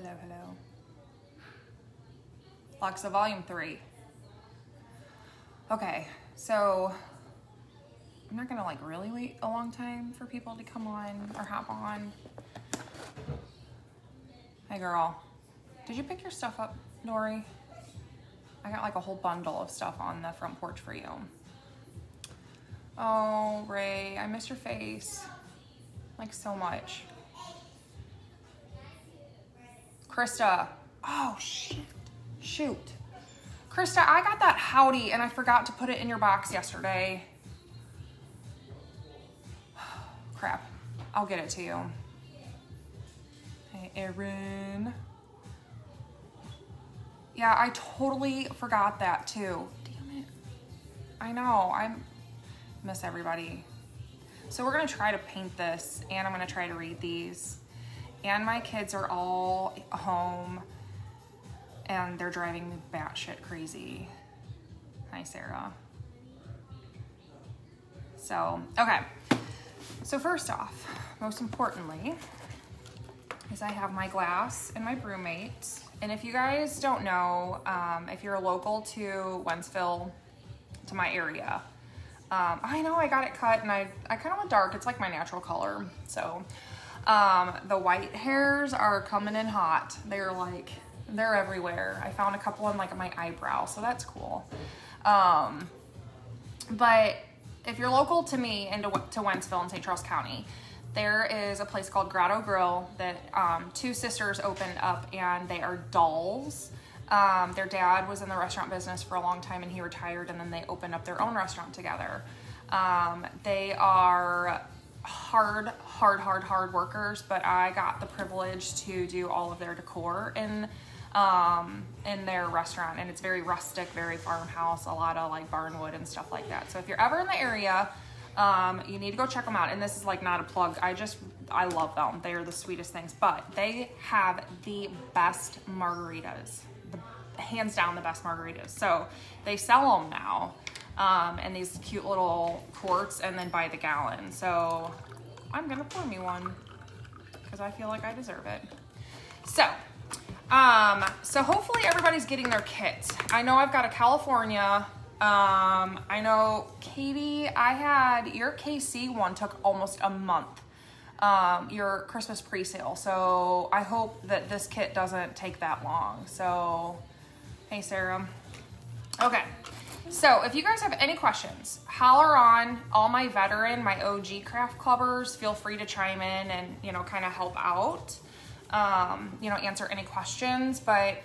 Hello, hello. Alexa, volume 3. Okay, so I'm not gonna like really wait a long time for people to come on or hop on. Hey girl, did you pick your stuff up, Dory? I got like a whole bundle of stuff on the front porch for you. Oh, Ray, I miss your face. Like so much. Krista. Oh, shit. Shoot. Krista, I got that howdy and I forgot to put it in your box yesterday. Crap. I'll get it to you. Hey, Erin. Yeah, I totally forgot that too. Damn it. I know. I miss everybody. So we're going to try to paint this and I'm going to try to read these. And my kids are all home and they're driving me batshit crazy. Hi, Sarah. So, okay. So first off, most importantly, is I have my glass and my brewmate. And if you guys don't know, if you're local to Wentzville, to my area, I know I got it cut and I kind of went dark. It's like my natural color. So the white hairs are coming in hot. They're everywhere. I found a couple on like my eyebrow, so that's cool. But if you're local to me and to Wentzville in St. Charles County, there is a place called Grotto Grill that two sisters opened up, and they are dolls. Their dad was in the restaurant business for a long time and he retired, and then they opened up their own restaurant together. They are hard workers, but I got the privilege to do all of their decor in their restaurant, and it's very rustic, very farmhouse, a lot of like barnwood and stuff like that. So if you're ever in the area, you need to go check them out. And this is like not a plug. I love them. They are the sweetest things, but they have the best margaritas, hands down the best margaritas. So they sell them now in these cute little quarts and then by the gallon. So I'm gonna pour me one because I feel like I deserve it. So hopefully everybody's getting their kits. I know I've got a California. I know Katie, your KC one took almost a month. Your Christmas pre-sale. So I hope that this kit doesn't take that long. So, hey Sarah. Okay. So if you guys have any questions, holler on. All my veteran, my OG craft clubbers, feel free to chime in and, kind of help out, answer any questions. But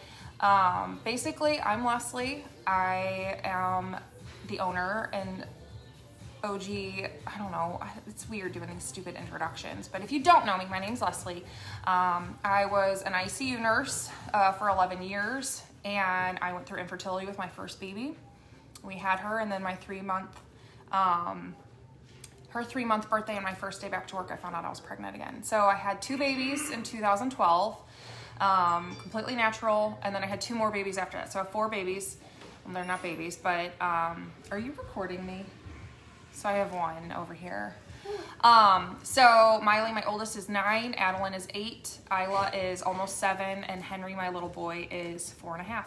basically, I'm Leslie. I am the owner and OG, I don't know, it's weird doing these stupid introductions, but if you don't know me, my name's Leslie. I was an ICU nurse for 11 years, and I went through infertility with my first baby. We had her, and then my 3-month birthday and my first day back to work, I found out I was pregnant again. So I had 2 babies in 2012, completely natural, and then I had 2 more babies after that. So I have 4 babies. Well, they're not babies, but are you recording me? So I have 1 over here. So Miley, my oldest, is 9, Adeline is 8, Isla is almost 7, and Henry, my little boy, is 4.5.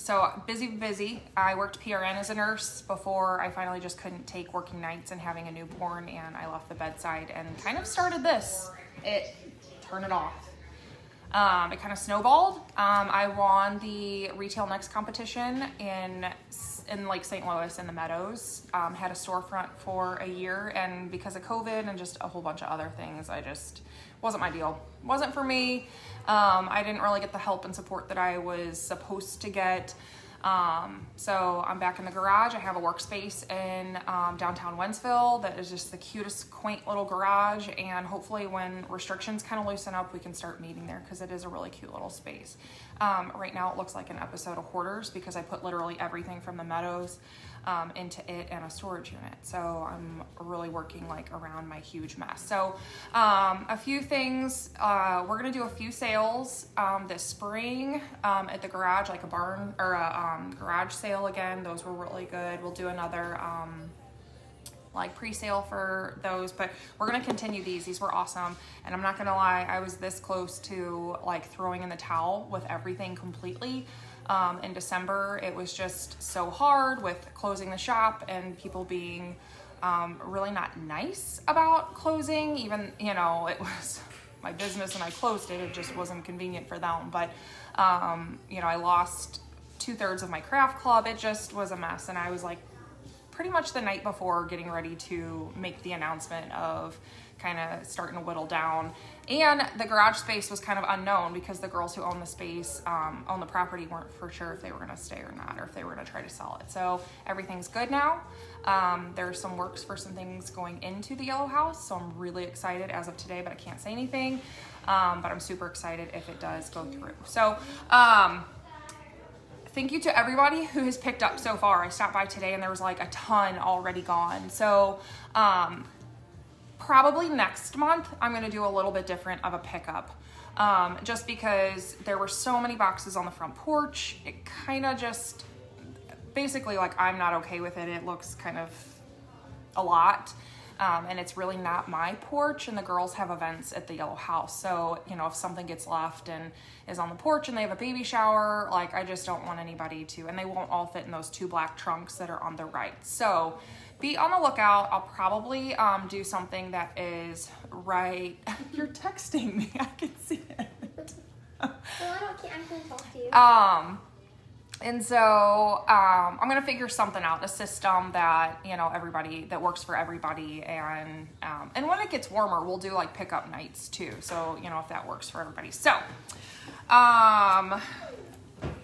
So busy. I worked PRN as a nurse before I finally just couldn't take working nights and having a newborn, and I left the bedside and kind of started this. Turn it off. It kind of snowballed. I won the Retail Next competition in like St. Louis in the Meadows. Had a storefront for a year, and because of COVID and just a whole bunch of other things, wasn't my deal. Wasn't for me. I didn't really get the help and support that I was supposed to get. So I'm back in the garage. I have a workspace in downtown Wentzville that is just the cutest, quaint little garage, and hopefully when restrictions kind of loosen up, we can start meeting there because it is a really cute little space. Right now it looks like an episode of Hoarders because I put literally everything from the Meadows into it and a storage unit. So I'm really working like around my huge mess. So a few things, we're gonna do a few sales this spring at the garage, like a barn or a garage sale again. Those were really good. We'll do another like pre-sale for those, but we're gonna continue these. These were awesome, and I'm not gonna lie, I was this close to like throwing in the towel with everything completely. In December, it was just so hard with closing the shop and people being really not nice about closing. Even, you know, it was my business and I closed it. It just wasn't convenient for them. But, you know, I lost 2/3 of my craft club. It just was a mess. And I was like, pretty much the night before getting ready to make the announcement of kind of starting to whittle down. And the garage space was kind of unknown because the girls who own the space, own the property, weren't for sure if they were gonna stay or not, or if they were gonna try to sell it. So everything's good now. There's some works for some things going into the yellow house. So I'm really excited as of today, but I can't say anything. But I'm super excited if it does go through. So, thank you to everybody who has picked up so far. I stopped by today and there was like a ton already gone. So, probably next month, I'm gonna do a little bit different of a pickup. Just because there were so many boxes on the front porch. It kind of just, basically like I'm not okay with it. It looks kind of a lot. And it's really not my porch, and the girls have events at the yellow house. So, you know, if something gets left and is on the porch and they have a baby shower, like I just don't want anybody to, and they won't all fit in those 2 black trunks that are on the right. So be on the lookout. I'll probably do something that is right. You're texting me, I can see it. Well, I can't talk to you. And so I'm gonna figure something out, a system that, you know, everybody, that works for everybody. And when it gets warmer, we'll do like pickup nights too. So, you know, if that works for everybody. So, I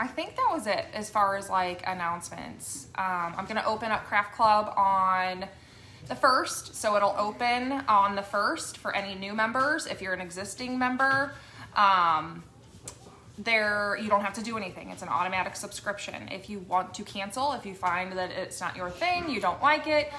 think that was it as far as like announcements. I'm gonna open up Craft Club on the 1st. So it'll open on the 1st for any new members. If you're an existing member, you don't have to do anything. It's an automatic subscription. If you want to cancel, if you find that it's not your thing, you don't like it,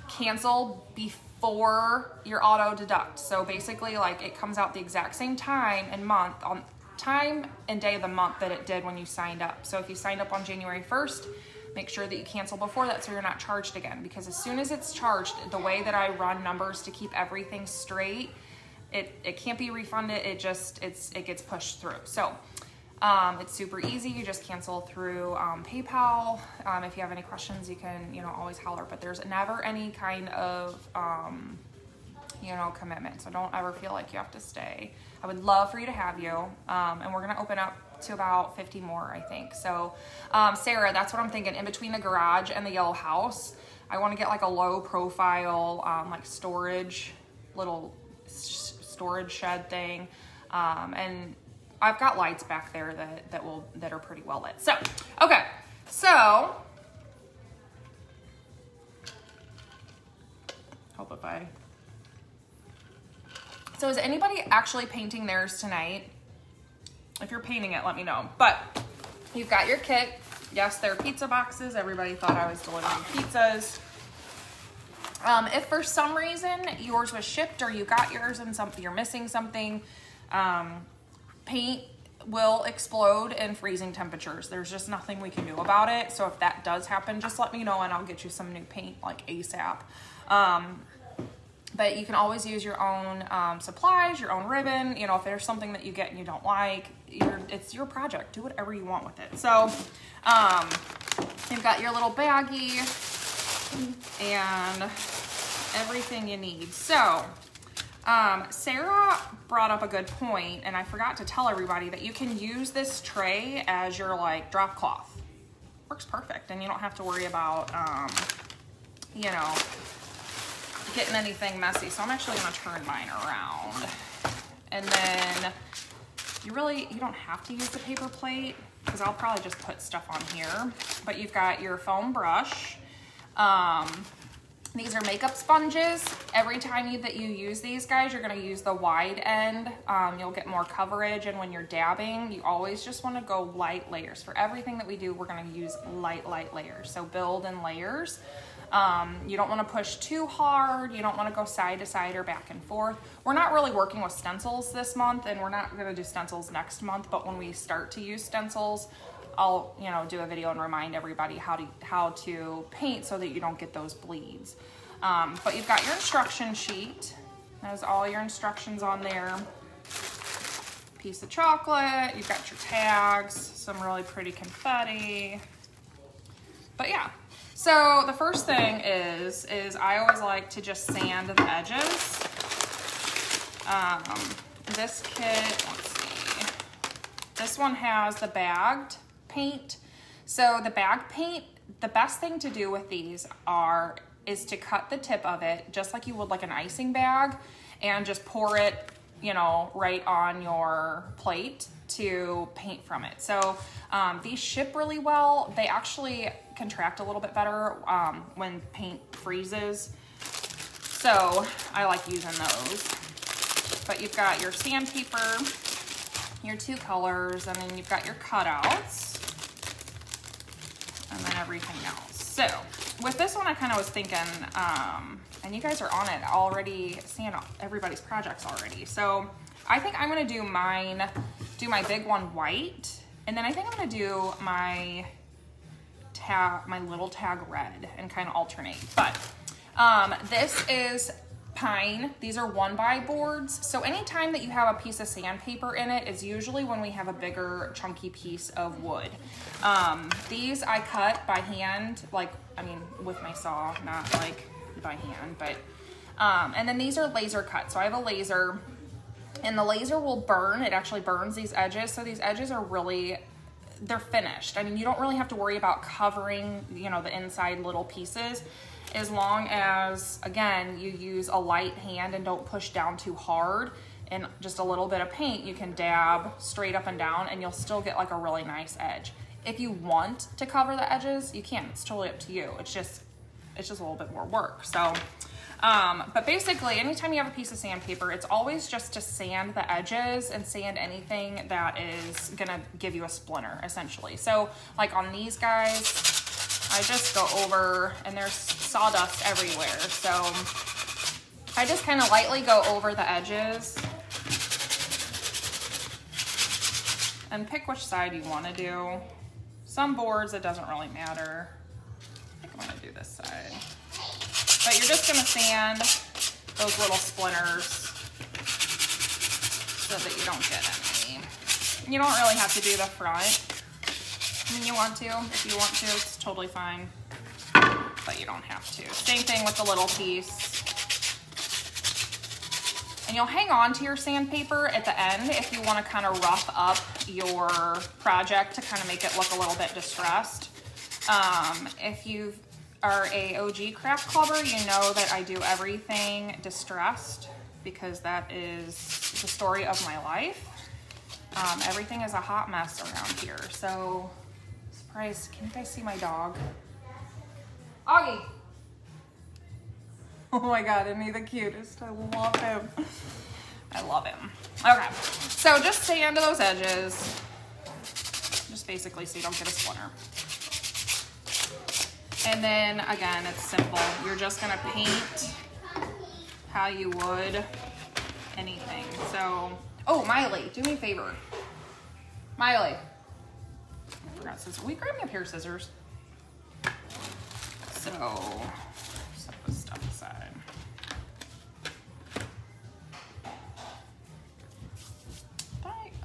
cancel before your auto deduct. So basically, like, it comes out the exact same time and month, on time and day of the month that it did when you signed up. So if you signed up on January 1st, make sure that you cancel before that so you're not charged again. Because as soon as it's charged, the way that I run numbers to keep everything straight, it can't be refunded. It gets pushed through. So it's super easy. You just cancel through PayPal. If you have any questions, you can, you know, always holler. But there's never any kind of you know, commitment. So don't ever feel like you have to stay. I would love for you to have you. And we're gonna open up to about 50 more, I think. So Sarah, that's what I'm thinking. In between the garage and the yellow house, I want to get like a low profile like storage, little storage shed thing. And I've got lights back there that are pretty well lit. So, okay. So, So is anybody actually painting theirs tonight? If you're painting it, let me know. But you've got your kit. Yes, they're pizza boxes. Everybody thought I was delivering pizzas. If for some reason yours was shipped or you got yours and you're missing something, paint will explode in freezing temperatures. There's just nothing we can do about it. So if that does happen, just let me know and I'll get you some new paint like ASAP. But you can always use your own supplies, your own ribbon. You know, if there's something that you get and you don't like, it's your project. Do whatever you want with it. So you've got your little baggie and everything you need. So Sarah brought up a good point, and I forgot to tell everybody that you can use this tray as your like drop cloth. Works perfect, and you don't have to worry about you know, getting anything messy. So I'm actually gonna turn mine around, and then you don't have to use the paper plate because I'll probably just put stuff on here. But you've got your foam brush. These are makeup sponges. Every time that you use these guys, you're gonna use the wide end. You'll get more coverage, and when you're dabbing, you always just wanna go light layers. For everything that we do, we're gonna use light layers. So build in layers. You don't wanna push too hard. You don't wanna go side to side or back and forth. We're not really working with stencils this month, and we're not gonna do stencils next month, but when we start to use stencils, I'll, you know, do a video and remind everybody how to paint so that you don't get those bleeds. But you've got your instruction sheet. There's all your instructions on there. Piece of chocolate, you've got your tags, some really pretty confetti. But yeah, so the first thing is I always like to just sand the edges. This kit, let's see, this one has the bagged paint. So the bagged paint, the best thing to do with these is to cut the tip of it just like you would like an icing bag and just pour it, you know, right on your plate to paint from it. So these ship really well. They actually contract a little bit better when paint freezes. So I like using those. But you've got your sandpaper, your 2 colors, and then you've got your cutouts, and then everything else. So with this one, I kind of was thinking, and you guys are on it already, seeing everybody's projects already. So I think I'm gonna do my big one white, and then I think I'm gonna do my little tag red and kind of alternate. But this is pine. These are 1x boards. So anytime that you have a piece of sandpaper in it is usually when we have a bigger chunky piece of wood. These I cut by hand, with my saw, not like by hand, but, and then these are laser cut. So I have a laser, and the laser will burn. It actually burns these edges. So these edges are really, they're finished. I mean, you don't really have to worry about covering, you know, the inside little pieces, as long as, again, you use a light hand and don't push down too hard, and just a little bit of paint, you can dab straight up and down and you'll still get like a really nice edge. If you want to cover the edges, you can. It's totally up to you. It's just a little bit more work. So, but basically, anytime you have a piece of sandpaper, it's always just to sand the edges and sand anything that is gonna give you a splinter, essentially. So, like on these guys, I just go over, and there's sawdust everywhere. So I just kind of lightly go over the edges and pick which side you want to do. Some boards, it doesn't really matter. I think I'm going to do this side. But you're just going to sand those little splinters so that you don't get any. You don't really have to do the front. I mean, you want to, if you want to, it's totally fine, but you don't have to. Same thing with the little piece. And you'll hang on to your sandpaper at the end if you want to kind of rough up your project to kind of make it look a little bit distressed. If you are a OG craft clubber, you know that I do everything distressed because that is the story of my life. Everything is a hot mess around here, so... Surprise, can you guys see my dog? Augie! Oh my God, isn't he the cutest? I love him. I love him. Okay, so just sand those edges. Just basically so you don't get a splinter. And then again, it's simple. You're just gonna paint how you would anything. So, oh, Miley, do me a favor. Miley. Will you grab me a pair of scissors? So, set this stuff aside.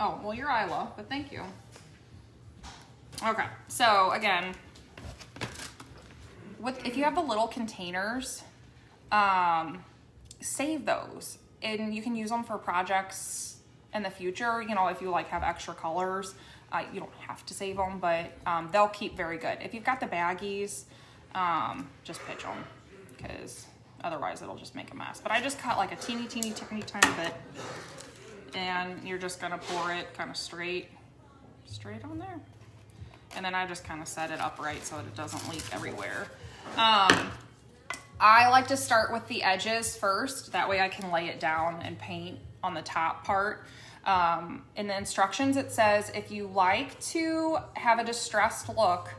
Oh, well, you're Isla, but thank you. Okay, so again, if you have the little containers, save those, and you can use them for projects in the future. You know, if you like have extra colors. You don't have to save them, but they'll keep very good. If you've got the baggies, just pitch them, because otherwise it'll just make a mess. But I just cut like a teeny tiny bit, and you're just gonna pour it kind of straight on there. And then I just kind of set it upright so that it doesn't leak everywhere. I like to start with the edges first. That way I can lay it down and paint on the top part. In the instructions, it says if you like to have a distressed look,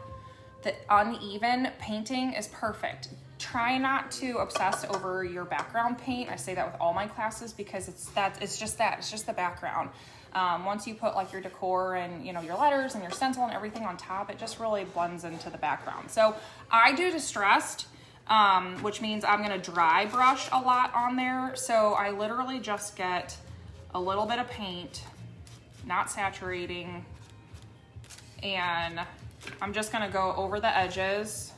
the uneven painting is perfect. Try not to obsess over your background paint. I say that with all my classes because it's just the background. Once you put like your decor and, you know, your letters and your stencil and everything on top, it just really blends into the background. So I do distressed. which means I'm gonna dry brush a lot on there. So I literally just get a little bit of paint, not saturating, and I'm just gonna go over the edges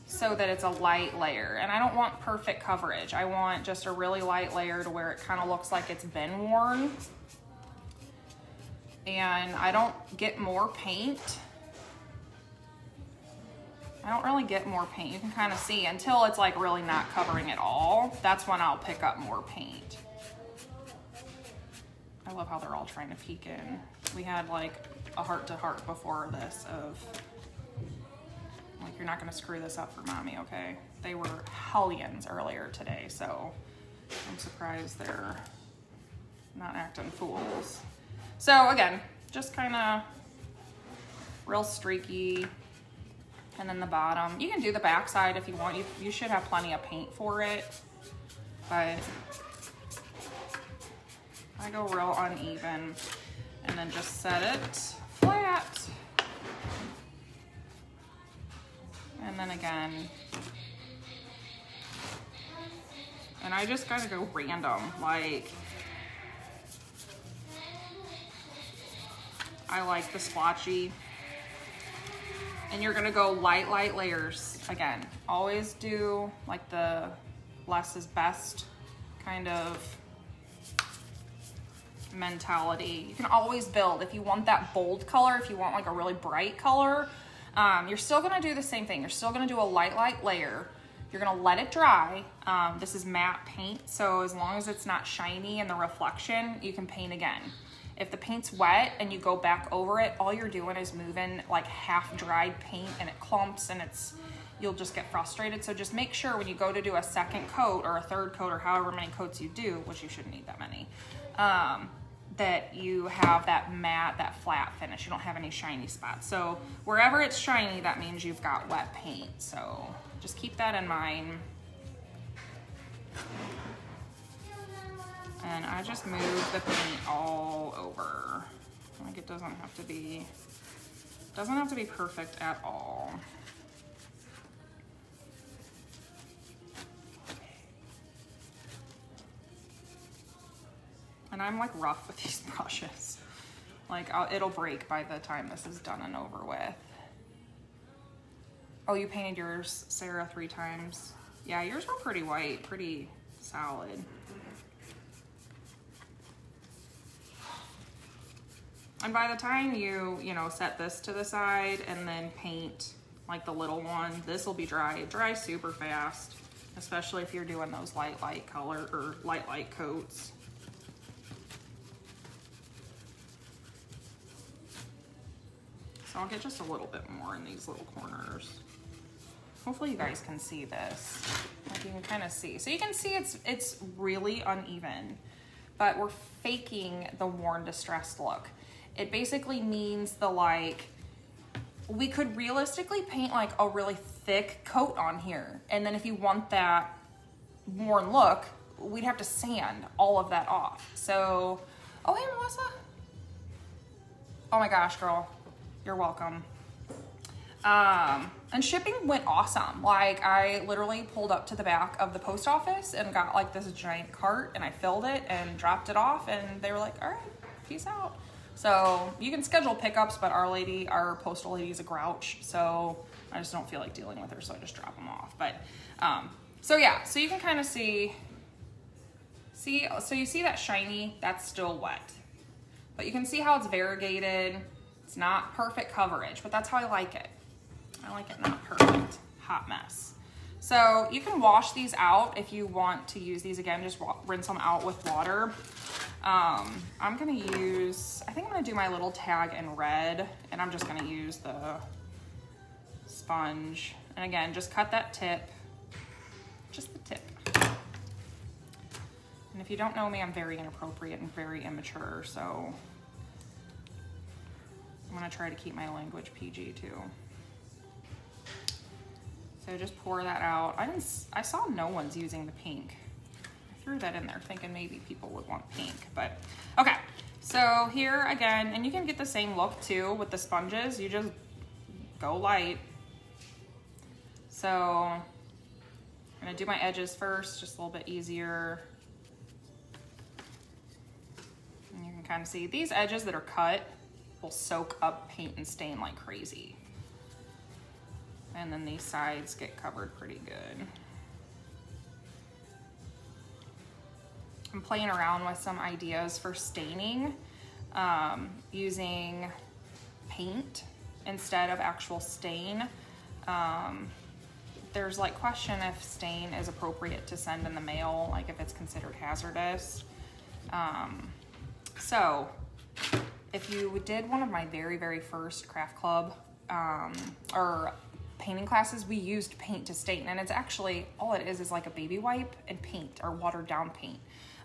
so that it's a light layer. And I don't want perfect coverage. I want just a really light layer to where it kind of looks like it's been worn. And I don't get more paint. I don't really get more paint. You can kind of see until it's like really not covering at all. That's when I'll pick up more paint. I love how they're all trying to peek in. We had like a heart-to-heart before this of like, you're not gonna screw this up for mommy, okay? They were hellions earlier today, so I'm surprised they're not acting fools. So again, just kind of real streaky. And then the bottom, you can do the back side if you want. You should have plenty of paint for it, but I go real uneven and then just set it flat. And then again, and I just gotta go random. Like, I like the splotchy. And you're gonna go light layers. Again, always do like the less is best kind of mentality. You can always build. If you want that bold color, if you want like a really bright color, you're still gonna do the same thing. You're still gonna do a light layer. You're gonna let it dry. This is matte paint, so as long as it's not shiny in the reflection, you can paint again. If the paint's wet and you go back over it, all you're doing is moving like half dried paint and it clumps and you'll just get frustrated. So just make sure when you go to do a second coat or a third coat or however many coats you do, which you shouldn't need that many, that you have that matte, that flat finish. You don't have any shiny spots. So wherever it's shiny, that means you've got wet paint. So just keep that in mind. And I just move the paint all over. Like, it doesn't have to be perfect at all. And I'm like rough with these brushes. Like, it'll break by the time this is done and over with. Oh, you painted yours, Sarah, 3 times. Yeah, yours were pretty white, pretty solid. And by the time you set this to the side and then paint like the little one, this will be dry. It dries super fast, especially if you're doing those light color or light coats. So I'll get just a little bit more in these little corners. Hopefully you guys can see this. Like, you can kind of see. So you can see it's really uneven, but we're faking the worn distressed look. It basically means we could realistically paint like a really thick coat on here. And then if you want that worn look, we'd have to sand all of that off. So, oh, hey, Melissa. Oh my gosh, girl, you're welcome. And shipping went awesome. Like, I literally pulled up to the back of the post office and got like this giant cart and I filled it and dropped it off and they were like, all right, peace out. So you can schedule pickups, but our postal lady is a grouch, so I just don't feel like dealing with her, so I just drop them off. But, so yeah, so you can kind of see, so you see that shiny, that's still wet. But you can see how it's variegated. It's not perfect coverage, but that's how I like it. I like it not perfect, hot mess. So you can wash these out if you want to use these again, just rinse them out with water. I'm gonna use, I think I'm gonna do my little tag in red, and I'm just gonna use the sponge. And again, just cut that tip, just the tip. And if you don't know me, I'm very inappropriate and very immature, so I'm gonna try to keep my language PG too. So just pour that out. I saw no one's using the pink. I threw that in there thinking maybe people would want pink, but okay. So here again, and you can get the same look too with the sponges. You just go light. So I'm gonna do my edges first, just a little bit easier. And you can kind of see these edges that are cut will soak up paint and stain like crazy. And then these sides get covered pretty good. I'm playing around with some ideas for staining, using paint instead of actual stain. There's like question if stain is appropriate to send in the mail, like if it's considered hazardous. So if you did one of my very, very first craft club or painting classes, we used paint to stain, and it's actually, all it is like a baby wipe and paint, or watered down paint.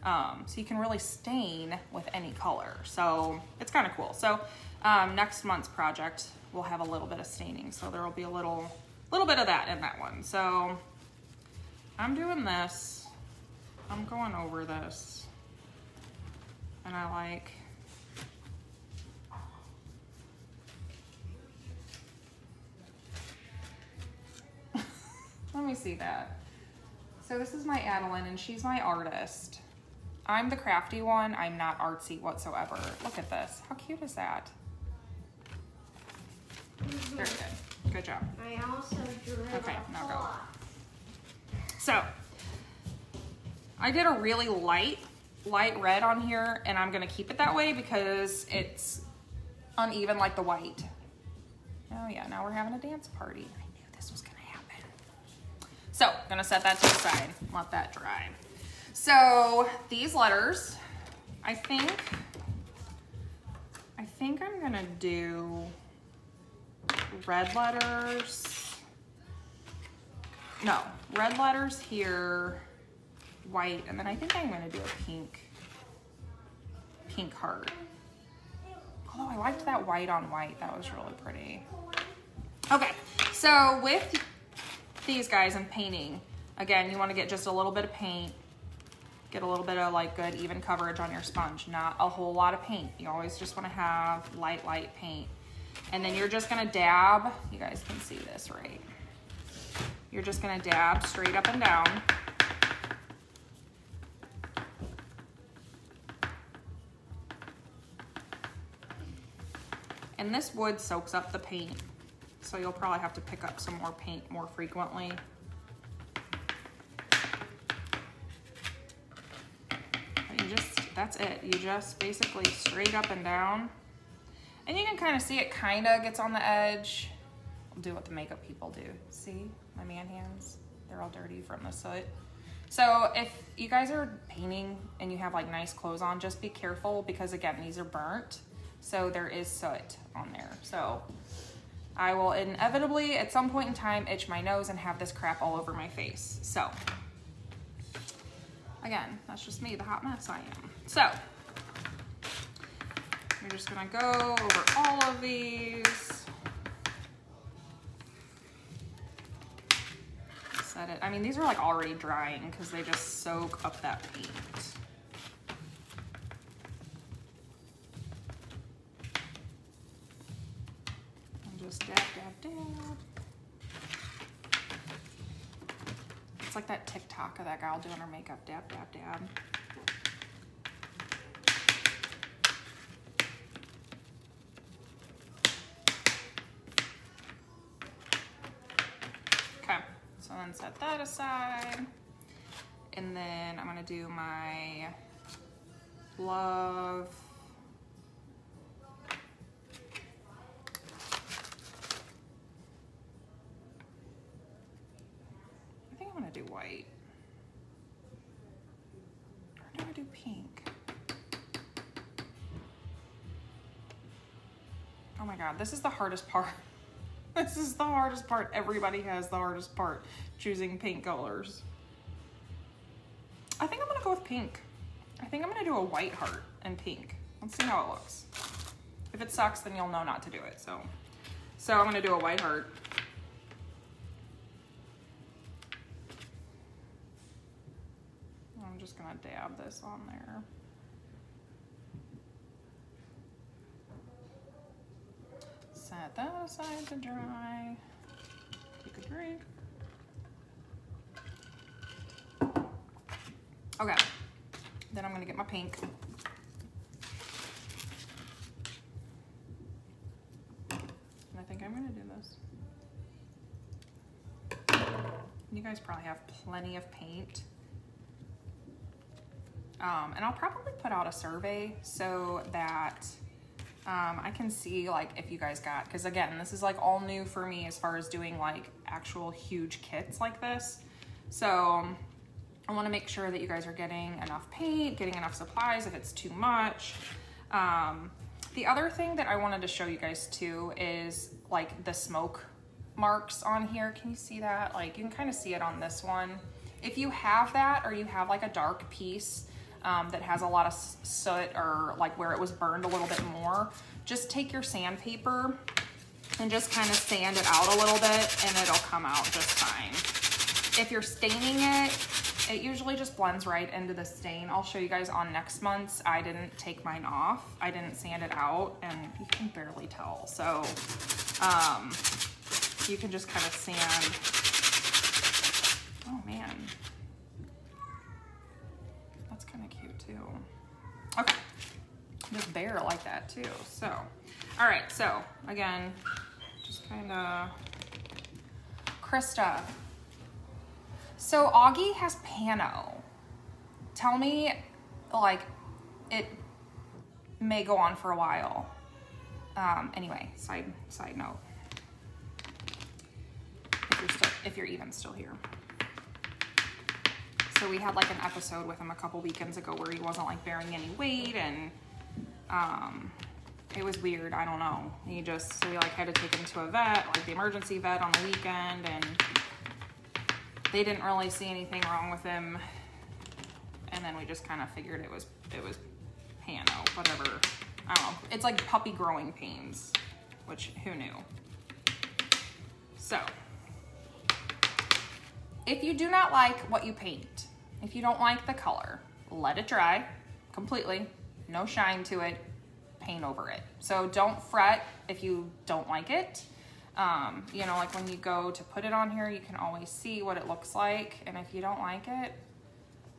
So you can really stain with any color. So it's kind of cool. So next month's project, we'll have a little bit of staining. So there will be a little bit of that in that one. So I'm doing this, I'm going over this, and I like, let me see that. So this is my Adeline, and she's my artist. I'm the crafty one. I'm not artsy whatsoever. Look at this. How cute is that? Very good. Good job. I also drew okay, now go. So I did a really light red on here, and I'm gonna keep it that way because it's uneven like the white. Oh yeah, now we're having a dance party. I knew this was gonna happen. So I'm gonna set that to the side, let that dry. So these letters, I think I'm gonna do red letters. No, red letters here, white, and then I think I'm gonna do a pink heart. Although I liked that white on white, that was really pretty. Okay, so with these guys and painting, again, you wanna get just a little bit of paint, get a little bit of like good even coverage on your sponge, not a whole lot of paint. You always just wanna have light paint. And then you're just gonna dab, you guys can see this, right? You're just gonna dab straight up and down. And this wood soaks up the paint, so you'll probably have to pick up some more paint more frequently. That's it. You just basically straight up and down. And you can kind of see it kind of gets on the edge. I'll do what the makeup people do. See my man hands? They're all dirty from the soot. So if you guys are painting and you have like nice clothes on, just be careful because again, these are burnt. So there is soot on there. So I will inevitably at some point in time itch my nose and have this crap all over my face. So again, that's just me, the hot mess I am. So you're just gonna go over all of these. Set it. I mean, these are like already drying because they just soak up that paint. And just dab, dab, dab. It's like that TikTok of that gal doing her makeup. Dab, dab, dab. Okay, so then set that aside. And then I'm gonna do my love. I think I'm gonna do white. Or do I do pink? Oh my God, this is the hardest part. This is the hardest part. Everybody has the hardest part, choosing paint colors. I think I'm gonna go with pink. I think I'm gonna do a white heart and pink. Let's see how it looks. If it sucks, then you'll know not to do it. So I'm gonna do a white heart. I'm just gonna dab this on there. Set that aside to dry. Take a drink. Okay, then I'm gonna get my pink. And I think I'm gonna do this. You guys probably have plenty of paint. And I'll probably put out a survey so that I can see like if you guys got, because again, this is like all new for me as far as doing like actual huge kits like this. So I want to make sure that you guys are getting enough paint, getting enough supplies if it's too much. The other thing that I wanted to show you guys too is like the smoke marks on here. Can you see that? Like you can kind of see it on this one. If you have that, or you have like a dark piece that has a lot of soot, or like where it was burned a little bit more, just take your sandpaper and just kind of sand it out a little bit and it'll come out just fine. If you're staining it, it usually just blends right into the stain. I'll show you guys on next month's. I didn't take mine off. I didn't sand it out and you can barely tell. So you can just kind of sand. Oh man. That's kind of cute too. Okay. Just bare like that too. So, all right. So again, just kind of Krista. So Augie has pano. Tell me, like, it may go on for a while. Anyway, side note. If you're even still here. So we had like an episode with him a couple weekends ago where he wasn't like bearing any weight, and it was weird. I don't know. So we like had to take him to a vet, like the emergency vet on the weekend, and they didn't really see anything wrong with him. And then we just kind of figured it was pano, whatever. I don't know. It's like puppy growing pains, which who knew? So if you do not like what you paint, if you don't like the color, let it dry completely, no shine to it, paint over it. So don't fret if you don't like it. You know, like when you go to put it on here, you can always see what it looks like. And if you don't like it,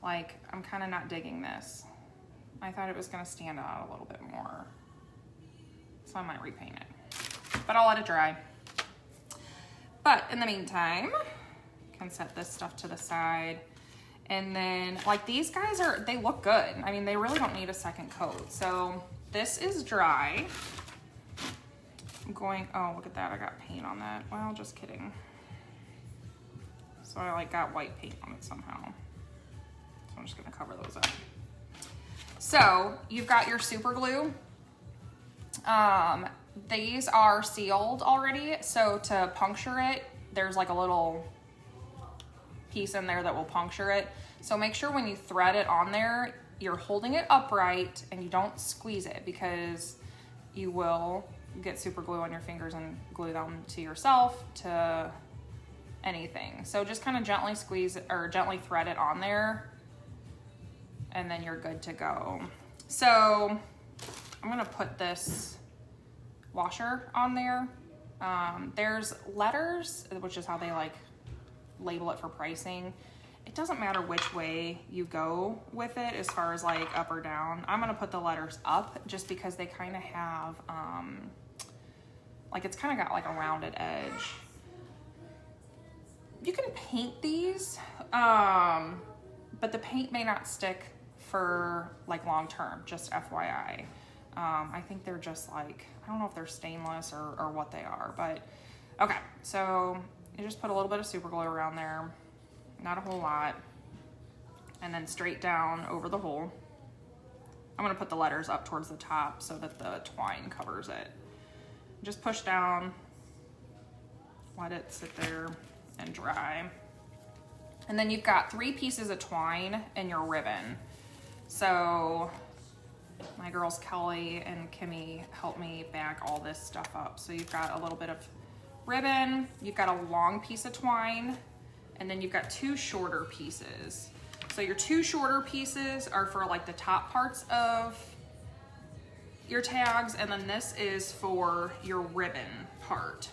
like I'm kind of not digging this. I thought it was gonna stand out a little bit more. So I might repaint it, but I'll let it dry. But in the meantime, can set this stuff to the side. And then like these guys they look good. I mean, they really don't need a second coat. So this is dry. I'm going, oh, look at that. I got paint on that. Well, just kidding. So I like got white paint on it somehow. So I'm just gonna cover those up. So you've got your super glue. These are sealed already. So to puncture it, there's like a little piece in there that will puncture it. So make sure when you thread it on there, you're holding it upright and you don't squeeze it, because you will get super glue on your fingers and glue them to yourself, to anything. So just kind of gently squeeze or gently thread it on there, and then you're good to go. So I'm gonna put this washer on there. There's letters, which is how they like label it for pricing. It doesn't matter which way you go with it as far as like up or down. I'm gonna put the letters up just because they kind of have like it's kind of got like a rounded edge. You can paint these, but the paint may not stick for like long term, just FYI. I think they're just like, I don't know if they're stainless or what they are, but okay. So you just put a little bit of super glue around there, not a whole lot, and then straight down over the hole. I'm gonna put the letters up towards the top so that the twine covers it. Just push down, let it sit there and dry. And then you've got 3 pieces of twine and your ribbon. So my girls Kelly and Kimmy helped me back all this stuff up. So you've got a little bit of ribbon, you've got a long piece of twine, and then you've got 2 shorter pieces. So your 2 shorter pieces are for like the top parts of your tags, and then this is for your ribbon part.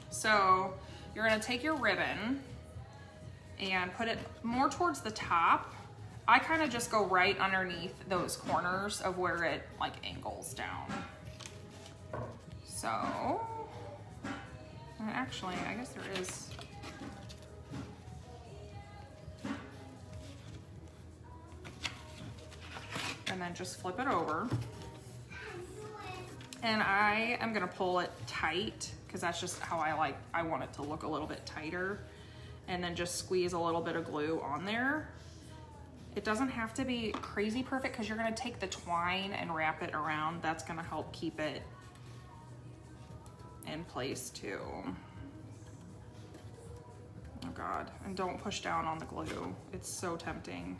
So you're gonna take your ribbon and put it more towards the top I kind of just go right underneath those corners of where it like angles down. So, and actually, I guess there is. And then just flip it over. And I am gonna pull it tight because that's just how I want it to look a little bit tighter. And then just squeeze a little bit of glue on there. It doesn't have to be crazy perfect because you're gonna take the twine and wrap it around. That's gonna help keep it in place too. Oh God, and don't push down on the glue. It's so tempting.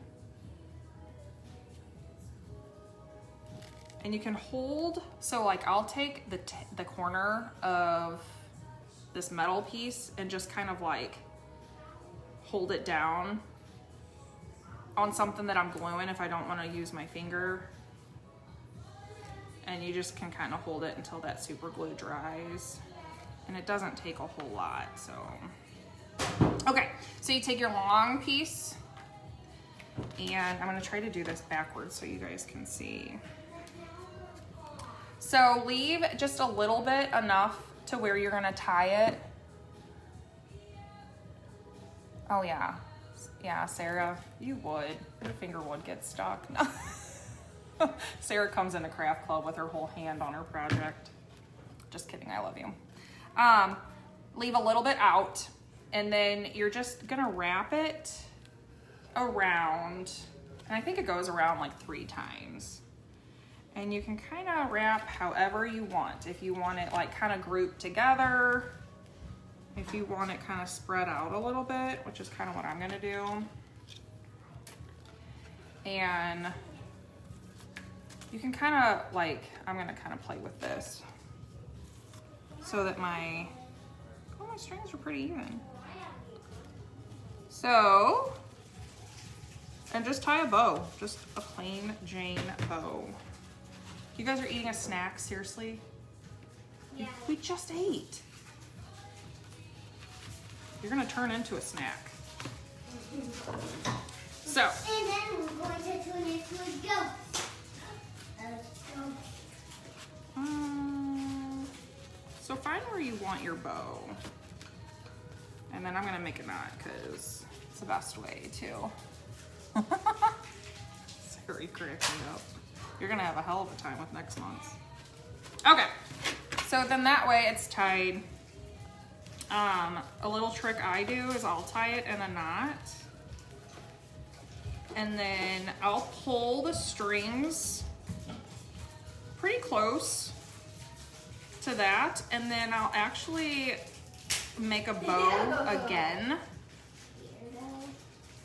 And you can hold, so like I'll take the corner of this metal piece and just kind of like hold it down on something that I'm gluing if I don't want to use my finger. And you just can kind of hold it until that super glue dries. And it doesn't take a whole lot, so. Okay, so you take your long piece, and I'm gonna try to do this backwards so you guys can see. So leave just a little bit, enough to where you're gonna tie it. Oh yeah, yeah, Sarah, you would. Your finger would get stuck. No. Sarah comes into craft club with her whole hand on her project. Just kidding, I love you. Leave a little bit out, and then you're just gonna wrap it around, and I think it goes around like 3 times. And you can kind of wrap however you want. If you want it like kind of grouped together, if you want it kind of spread out a little bit, which is kind of what I'm gonna do. And you can kind of like, I'm gonna kind of play with this so that my strings are pretty even. So, and just tie a bow, just a plain Jane bow. You guys are eating a snack, seriously? Yeah. We just ate. You're gonna turn into a snack. So. And then we're going to turn into a ghost. So find where you want your bow. And then I'm gonna make a knot because it's the best way to. Sorry, cracking up. You're gonna have a hell of a time with next month's. Okay, so then that way it's tied. A little trick I do is I'll tie it in a knot, and then I'll pull the strings pretty close to that, and then I'll actually make a bow again.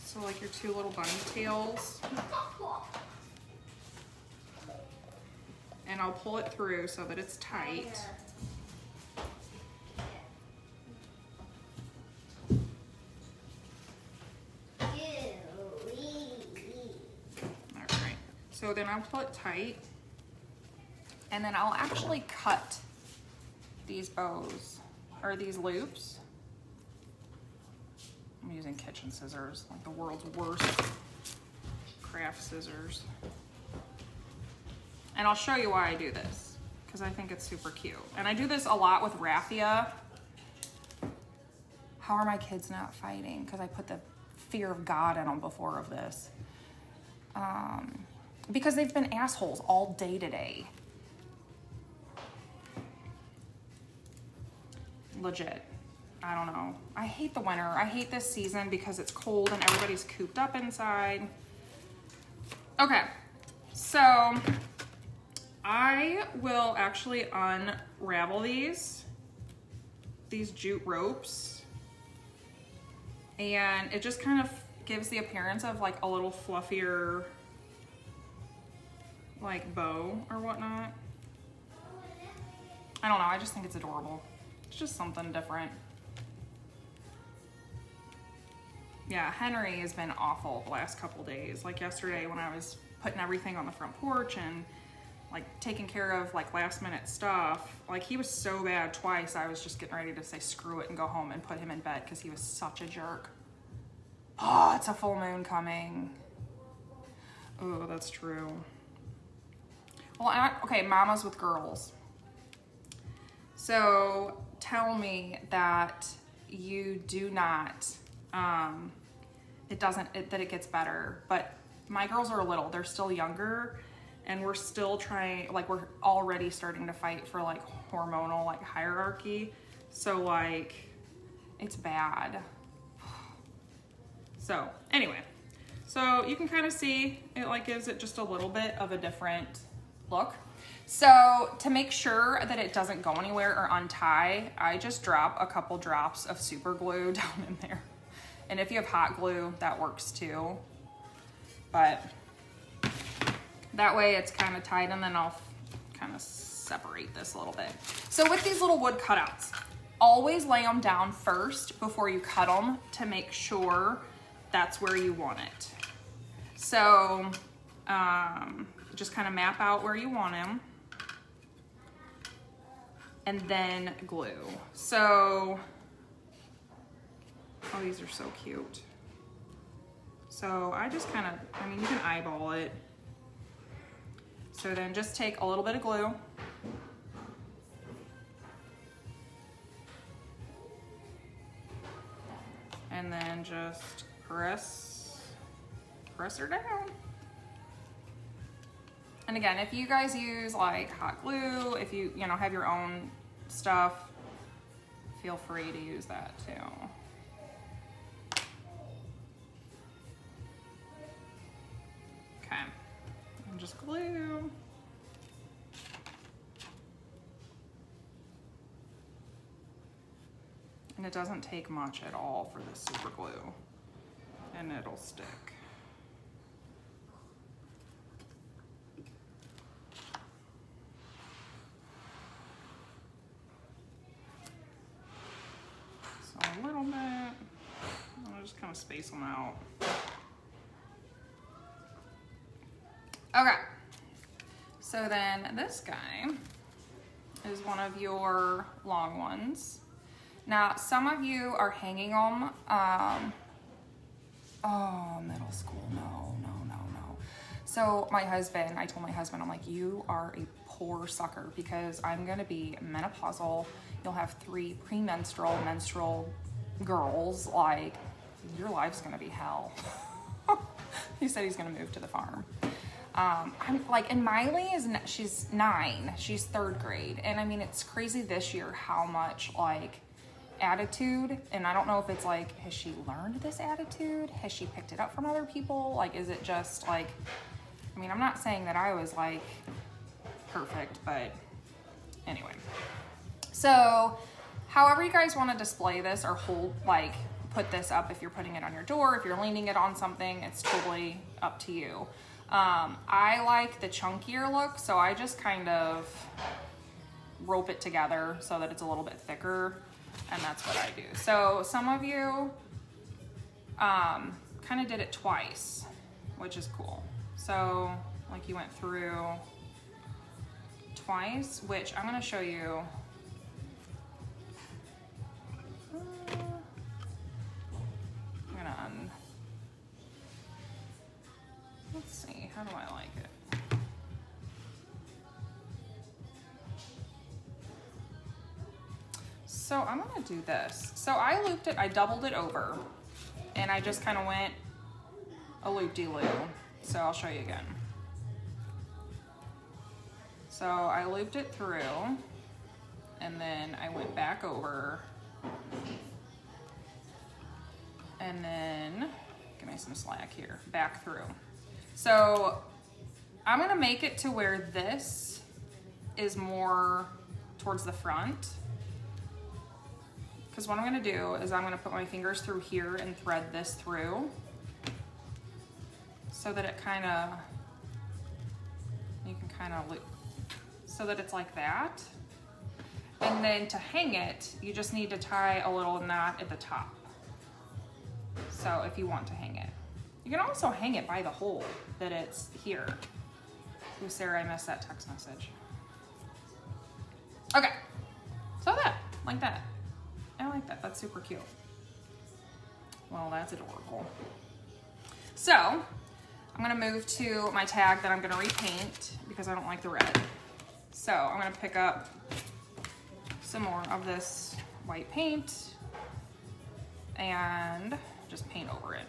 So like your 2 little bunny tails. And I'll pull it through so that it's tight. Alright, so then I'll pull it tight. And then I'll actually cut these bows, or these loops. I'm using kitchen scissors, like the world's worst craft scissors. And I'll show you why I do this, because I think it's super cute. And I do this a lot with raffia. How are my kids not fighting? Because I put the fear of God in them before of this. Because they've been assholes all day today. Legit. I don't know. I hate the winter. I hate this season because it's cold and everybody's cooped up inside. Okay, so I will actually unravel these jute ropes, and it just kind of gives the appearance of like a little fluffier like bow or whatnot. I don't know, I just think it's adorable. It's just something different. Yeah, Henry has been awful the last couple days. Like yesterday when I was putting everything on the front porch and like taking care of like last minute stuff, like he was so bad twice I was just getting ready to say screw it and go home and put him in bed because he was such a jerk. Oh, it's a full moon coming. Oh, that's true. Well, okay, mamas with girls. So tell me that you do not, that it gets better. But my girls are little, they're still younger, and we're still trying, like we're already starting to fight for like hormonal like hierarchy. So like, it's bad. So anyway, so you can kind of see it like gives it just a little bit of a different look. So to make sure that it doesn't go anywhere or untie, I just drop a couple drops of super glue down in there. And if you have hot glue, that works too. But that way it's kind of tight, and then I'll kind of separate this a little bit. So with these little wood cutouts, always lay them down first before you cut them to make sure that's where you want it. So just kind of map out where you want them and then glue. So, oh, these are so cute. So I just kind of, I mean, you can eyeball it. So then just take a little bit of glue and then just press her down. And again, if you guys use like hot glue, if you know, have your own stuff, feel free to use that too. Okay, and just glue. And it doesn't take much at all for this super glue, and it'll stick. So a little bit, I'll just kind of space them out. Okay, so then this guy is one of your long ones. Now, some of you are hanging them, oh, middle school, no. So my husband, I told my husband, I'm like, you are a poor sucker because I'm gonna be menopausal. You'll have 3 premenstrual, menstrual girls. Like, your life's gonna be hell. He said he's gonna move to the farm. I'm like, and Miley she's 9, she's 3rd grade. And I mean, it's crazy this year how much like attitude, and I don't know if it's like, has she learned this attitude? Has she picked it up from other people? Like, is it just like, I mean, I'm not saying that I was like perfect, but anyway. So however you guys want to display this or hold, like put this up, if you're putting it on your door, if you're leaning it on something, it's totally up to you. I like the chunkier look, so I just kind of rope it together so that it's a little bit thicker, and that's what I do. So some of you kind of did it twice, which is cool. So like you went through twice, which I'm going to show you. I'm going to let's see, how do I like it? So I'm going to do this. So I looped it, I doubled it over, and I just kind of went a loop-de-loop. So I'll show you again. So I looped it through, and then I went back over, and then, give me some slack here, back through. So I'm gonna make it to where this is more towards the front, because what I'm gonna do is I'm gonna put my fingers through here and thread this through, so that it kind of, you can kind of loop, so that it's like that. And then to hang it, you just need to tie a little knot at the top. So if you want to hang it. You can also hang it by the hole that it's here. Ooh, Sarah, I missed that text message. Okay, so that, like that. I like that, that's super cute. Well, that's adorable. So, I'm gonna move to my tag that I'm gonna repaint because I don't like the red. So I'm gonna pick up some more of this white paint and just paint over it.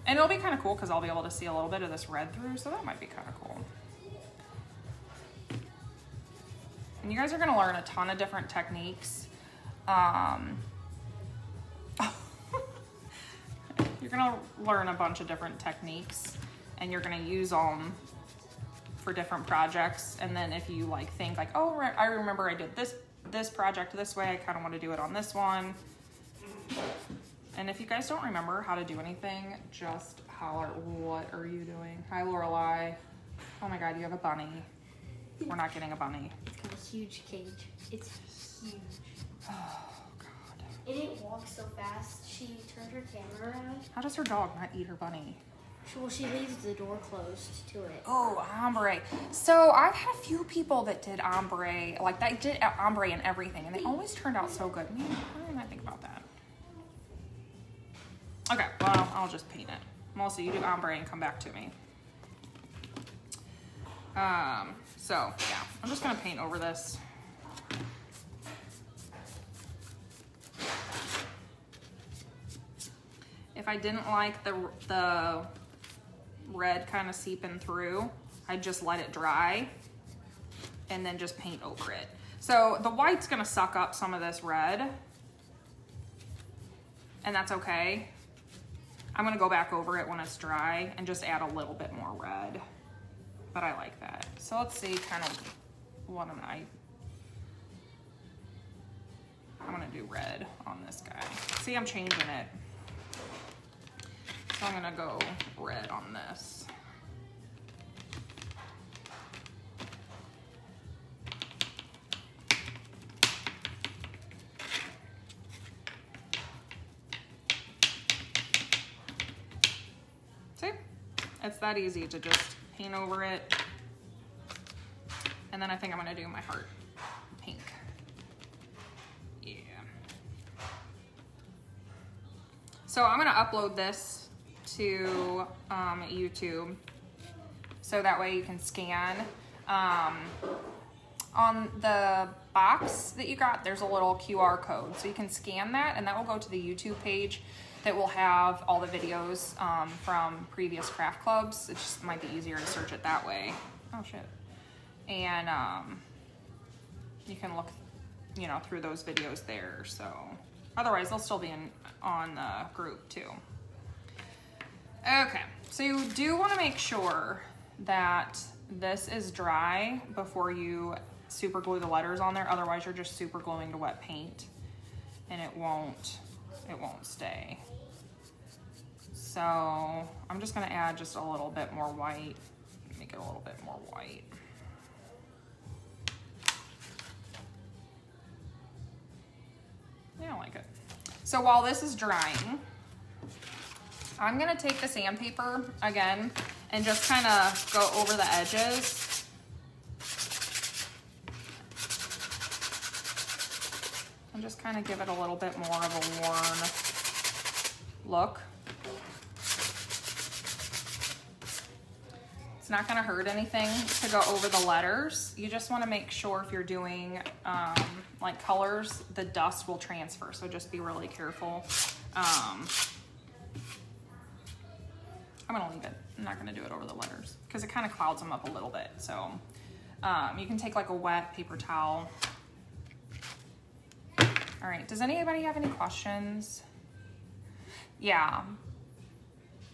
And it'll be kind of cool because I'll be able to see a little bit of this red through, so that might be kind of cool. And you guys are gonna learn a ton of different techniques. You're gonna learn a bunch of different techniques and you're gonna use them for different projects. And then if you like think like, oh, I remember I did this project this way, I kind of want to do it on this one. And if you guys don't remember how to do anything, just holler. What are you doing? Hi, Lorelai. Oh my God, you have a bunny. We're not getting a bunny. It's got a huge cage. It's huge. Oh God. It didn't walk so fast. She turned her camera around. How does her dog not eat her bunny? Well, she leaves the door closed to it. Oh, ombre. So I've had a few people that did ombre, like that did ombre and everything, and they always turned out so good. Man, why didn't I think about that? Okay, well, I'll just paint it. Melissa, you do ombre and come back to me. So yeah, I'm just gonna paint over this. If I didn't like the red kind of seeping through, I'd just let it dry and then just paint over it. So the white's gonna suck up some of this red, and that's okay. I'm gonna go back over it when it's dry and just add a little bit more red, but I like that. So let's see kind of what I'm gonna do red on this guy. See, I'm changing it. So I'm gonna go red on this. See? It's that easy to just paint over it. And then I think I'm gonna do my heart pink. Yeah. So I'm gonna upload this to YouTube, so that way you can scan. On the box that you got, there's a little QR code, so you can scan that and that will go to the YouTube page that will have all the videos from previous craft clubs. It just might be easier to search it that way. Oh shit. And you can look, you know, through those videos there. So otherwise they'll still be on the group too. Okay, so you do want to make sure that this is dry before you super glue the letters on there. Otherwise you're just super gluing to wet paint and it won't stay. So I'm just gonna add just a little bit more white, make it a little bit more white. Yeah, I like it. So while this is drying, I'm gonna take the sandpaper again and just kind of go over the edges. And just kind of give it a little bit more of a worn look. It's not gonna hurt anything to go over the letters. You just wanna make sure if you're doing like colors, the dust will transfer, so just be really careful. I'm gonna leave it. I'm not gonna do it over the letters because it kind of clouds them up a little bit. So you can take like a wet paper towel. All right, does anybody have any questions? Yeah,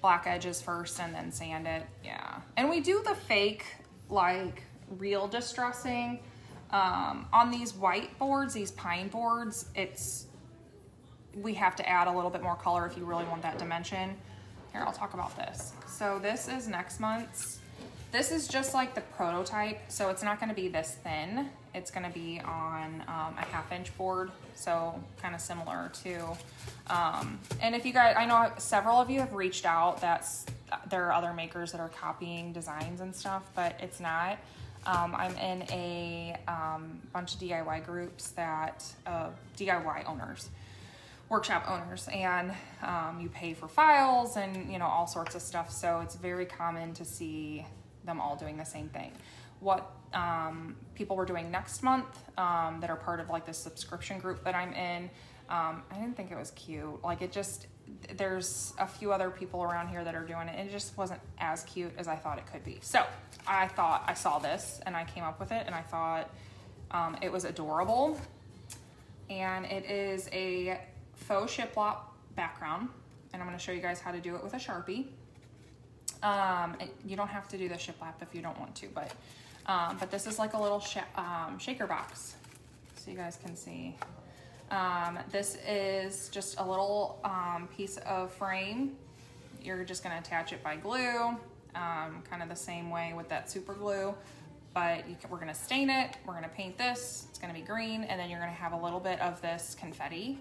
black edges first and then sand it, yeah. And we do the fake, like real distressing. On these white boards, these pine boards, we have to add a little bit more color if you really want that dimension. Here, I'll talk about this. So this is next month's. This is just like the prototype, so it's not gonna be this thin. It's gonna be on a 1/2-inch board, so kind of similar to, and if you guys, I know several of you have reached out that there are other makers that are copying designs and stuff, but it's not. I'm in a bunch of DIY groups that, DIY owners, workshop owners, and you pay for files and, you know, all sorts of stuff. So it's very common to see them all doing the same thing. What people were doing next month that are part of like this subscription group that I'm in, I didn't think it was cute. Like it just, there's a few other people around here that are doing it, and it just wasn't as cute as I thought it could be. So I thought, I saw this and I came up with it, and I thought it was adorable. And it is a faux shiplap background, and I'm going to show you guys how to do it with a Sharpie. You don't have to do the shiplap if you don't want to, but this is like a little shaker box, so you guys can see. This is just a little piece of frame. You're just going to attach it by glue, kind of the same way with that super glue. But we're gonna stain it, we're gonna paint this, it's gonna be green, and then you're gonna have a little bit of this confetti,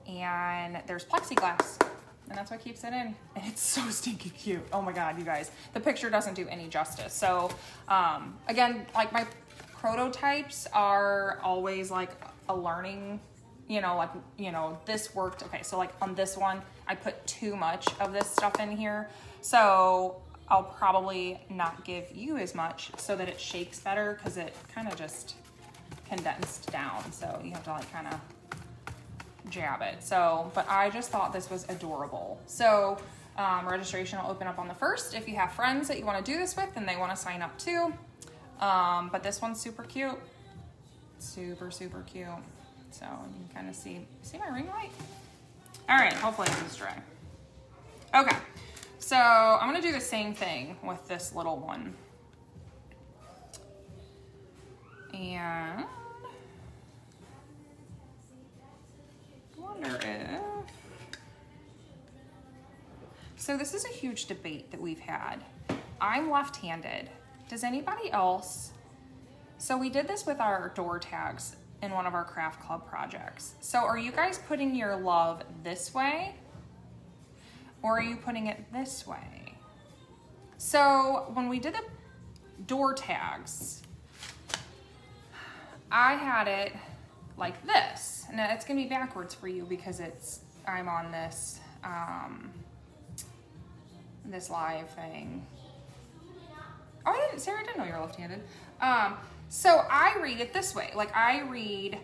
and there's plexiglass, and that's what keeps it in. And it's so stinking cute. Oh my God, you guys. The picture doesn't do any justice. So again, like my prototypes are always like a learning, you know, like, you know, this worked. Okay, so like on this one, I put too much of this stuff in here. So I'll probably not give you as much so that it shakes better, because it kind of just condensed down. So you have to like kind of jab it. So, but I just thought this was adorable. So registration will open up on the 1st. If you have friends that you want to do this with and they want to sign up too. But this one's super cute. Super, super cute. So you can kind of see my ring light? All right, hopefully this is dry. Okay. So I'm gonna do the same thing with this little one. And I wonder if, so this is a huge debate that we've had. I'm left-handed. Does anybody else, so we did this with our door tags in one of our craft club projects. So are you guys putting your love this way? Or are you putting it this way? So when we did the door tags, I had it like this. Now it's gonna be backwards for you because I'm on this, this live thing. Oh, Sarah, I didn't know you were left-handed. So I read it this way. Like I read,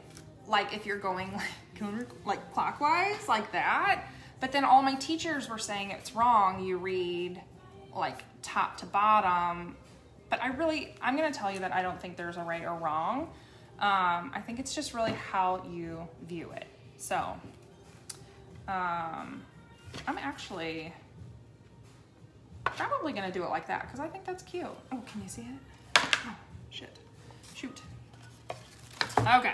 like if you're going like clockwise, like that. But then all my teachers were saying it's wrong. You read like top to bottom. But I'm gonna tell you that I don't think there's a right or wrong. I think it's just really how you view it. So, I'm actually probably gonna do it like that because I think that's cute. Oh, can you see it? Oh, shit. Shoot. Okay.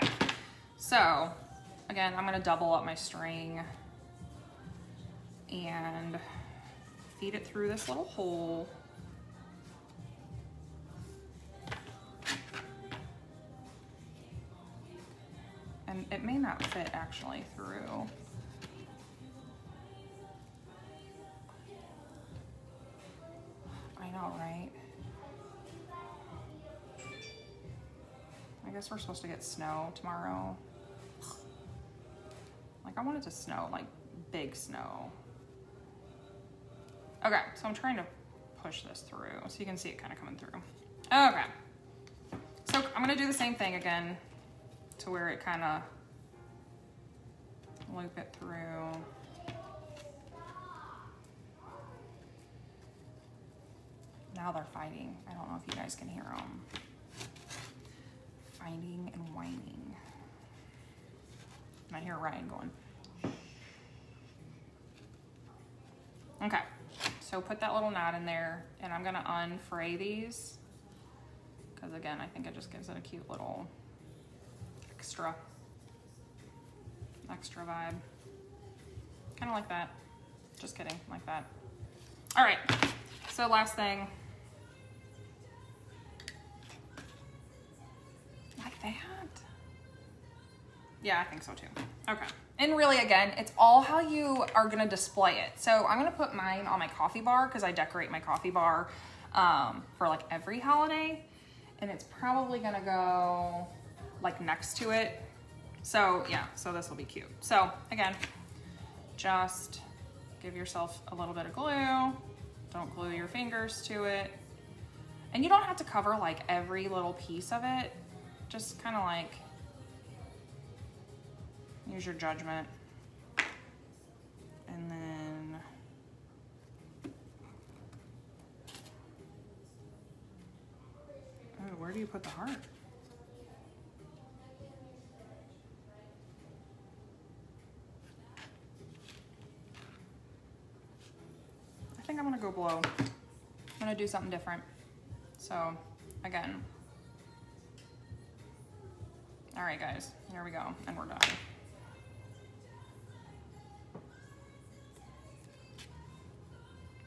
So, again, I'm gonna double up my string and feed it through this little hole. And it may not fit actually through. I know, right? I guess we're supposed to get snow tomorrow. Like I want it to snow, like big snow. Okay, so I'm trying to push this through so you can see it kind of coming through. Okay, so I'm gonna do the same thing again to where it kind of loop it through. Now they're fighting. I don't know if you guys can hear them. Fighting and whining. And I hear Ryan going. Okay, so put that little knot in there, and I'm gonna unfray these because again, I think it just gives it a cute little extra vibe. Kind of like that. Just kidding, like that. All right, so last thing. Like that? Yeah, I think so too. Okay. And really, again, it's all how you are gonna display it. So I'm gonna put mine on my coffee bar because I decorate my coffee bar for like every holiday. And it's probably gonna go like next to it. So yeah, so this will be cute. So again, just give yourself a little bit of glue. Don't glue your fingers to it. And you don't have to cover like every little piece of it. Just kind of like, use your judgment. And then, oh, where do you put the heart? I think I'm gonna go below. I'm gonna do something different. So, again. All right, guys, here we go, and we're done.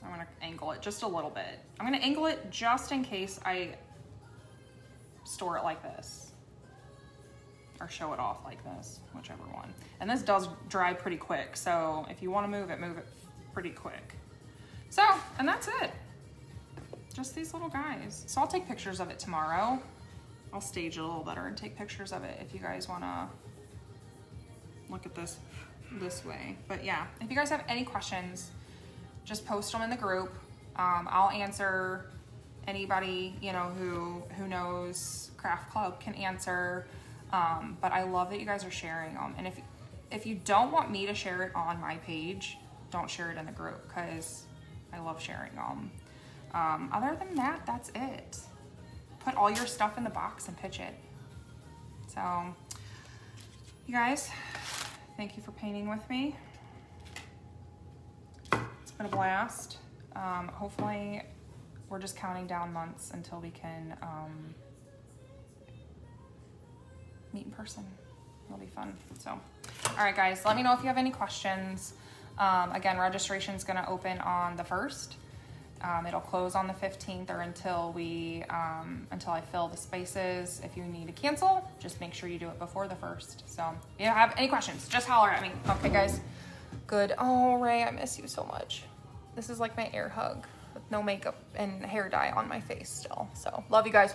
I'm gonna angle it just a little bit. I'm gonna angle it just in case I store it like this, or show it off like this, whichever one. And this does dry pretty quick, so if you wanna move it pretty quick. So, and that's it. Just these little guys. So I'll take pictures of it tomorrow. I'll stage it a little better and take pictures of it if you guys wanna look at this way. But yeah, if you guys have any questions, just post them in the group. I'll answer. Anybody, you know, who knows Craft Club can answer. But I love that you guys are sharing them. And if you don't want me to share it on my page, don't share it in the group, because I love sharing them. Other than that, that's it. Put all your stuff in the box and pitch it. So, you guys, thank you for painting with me. It's been a blast. Hopefully, we're just counting down months until we can meet in person. It'll be fun. So, all right, guys, let me know if you have any questions. Again, registration is going to open on the 1st. It'll close on the 15th, or until I fill the spaces. If you need to cancel, just make sure you do it before the 1st. So if you have any questions, just holler at me. Okay, guys. Good. Oh, Ray, I miss you so much. This is like my air hug with no makeup and hair dye on my face still. So love you guys.